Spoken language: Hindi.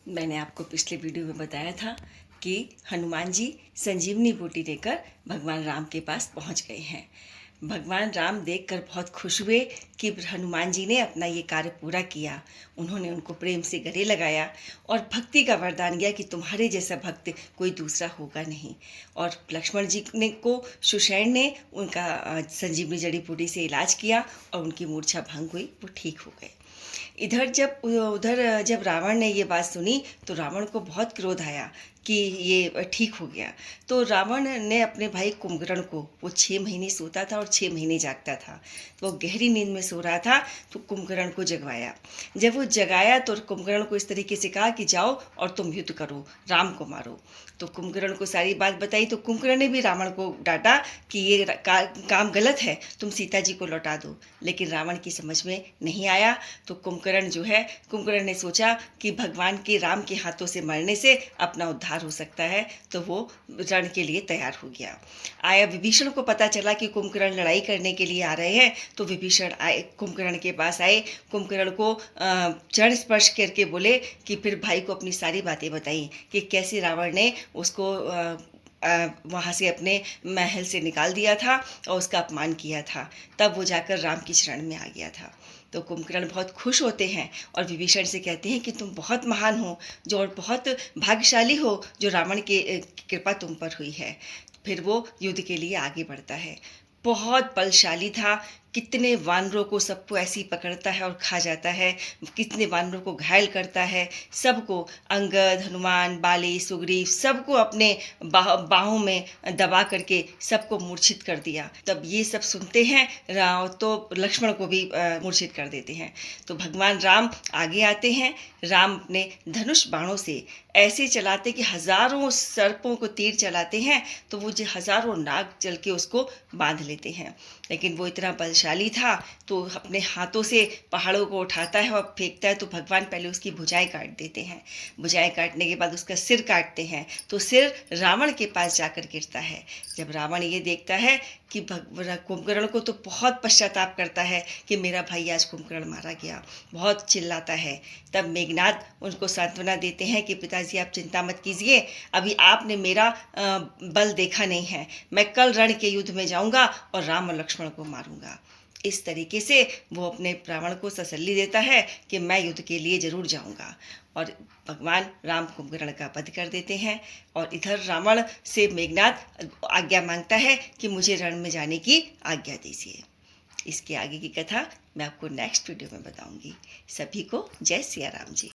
मैंने आपको पिछले वीडियो में बताया था कि हनुमान जी संजीवनी बूटी लेकर भगवान राम के पास पहुंच गए हैं। भगवान राम देखकर बहुत खुश हुए कि हनुमान जी ने अपना ये कार्य पूरा किया। उन्होंने उनको प्रेम से गले लगाया और भक्ति का वरदान दिया कि तुम्हारे जैसा भक्त कोई दूसरा होगा नहीं। और लक्ष्मण जी ने को सुषेण ने उनका संजीवनी जड़ी बूटी से इलाज किया और उनकी मूर्छा भंग हुई, वो ठीक हो गए। उधर जब रावण ने ये बात सुनी तो रावण को बहुत क्रोध आया कि ये ठीक हो गया। तो रावण ने अपने भाई कुंभकर्ण को, वो 6 महीने सोता था और 6 महीने जागता था, तो वो गहरी नींद में सो रहा था, तो कुंभकर्ण को जगवाया। जब वो जगाया तो कुंभकर्ण को इस तरीके से कहा कि जाओ और तुम युद्ध करो, राम को मारो। तो कुंभकर्ण को सारी बात बताई तो कुंभकर्ण ने भी रावण को डांटा कि ये काम गलत है, तुम सीता जी को लौटा दो। लेकिन रावण की समझ में नहीं आया। तो कुंभकर्ण ने सोचा कि भगवान के राम के हाथों से मरने से अपना उद्धार हो सकता है, तो वो रण के लिए तैयार हो गया। आया विभीषण को पता चला कि कुंभकर्ण लड़ाई करने के लिए आ रहे हैं, तो विभीषण आए, कुंभकर्ण के पास आए, कुंभकर्ण को चरण स्पर्श करके बोले कि फिर भाई को अपनी सारी बातें बताई कि कैसे रावण ने उसको वहाँ से अपने महल से निकाल दिया था और उसका अपमान किया था। तब वो जाकर राम की शरण में आ गया था। तो कुंभकर्ण बहुत खुश होते हैं और विभीषण से कहते हैं कि तुम बहुत महान हो, जो और बहुत भाग्यशाली हो जो रावण की कृपा तुम पर हुई है। फिर वो युद्ध के लिए आगे बढ़ता है। बहुत बलशाली था, कितने वानरों को सबको ऐसे ही पकड़ता है और खा जाता है, कितने वानरों को घायल करता है, सबको, अंगद, हनुमान, बाली, सुग्रीव, सबको अपने बाहों में दबा करके सबको मूर्छित कर दिया। तब ये सब सुनते हैं तो लक्ष्मण को भी मूर्छित कर देते हैं। तो भगवान राम आगे आते हैं। राम अपने धनुष बाणों से ऐसे चलाते कि हजारों सर्पों को तीर चलाते हैं, तो वो जो हजारों नाग चल के उसको बांध लेते हैं। लेकिन वो इतना बलशाली था तो अपने हाथों से पहाड़ों को उठाता है और फेंकता है, तो भगवान पहले उसकी भुजाएं काट देते हैं। भुजाएं काटने के बाद उसका सिर काटते हैं, तो सिर रावण के पास जाकर गिरता है। जब रावण ये देखता है कि कुंभकर्ण को, तो बहुत पश्चाताप करता है कि मेरा भाई आज कुंभकर्ण मारा गया, बहुत चिल्लाता है। तब मेघनाद उनको सांत्वना देते हैं कि पिताजी आप चिंता मत कीजिए, अभी आपने मेरा बल देखा नहीं है, मैं कल रण के युद्ध में जाऊंगा और राम और लक्ष्मण को मारूंगा। इस तरीके से वो अपने रावण को तसल्ली देता है कि मैं युद्ध के लिए जरूर जाऊंगा। और भगवान राम कुंभकर्ण का वध कर देते हैं। और इधर रावण से मेघनाद आज्ञा मांगता है कि मुझे रण में जाने की आज्ञा दीजिए। इसके आगे की कथा मैं आपको नेक्स्ट वीडियो में बताऊंगी। सभी को जय सिया राम जी।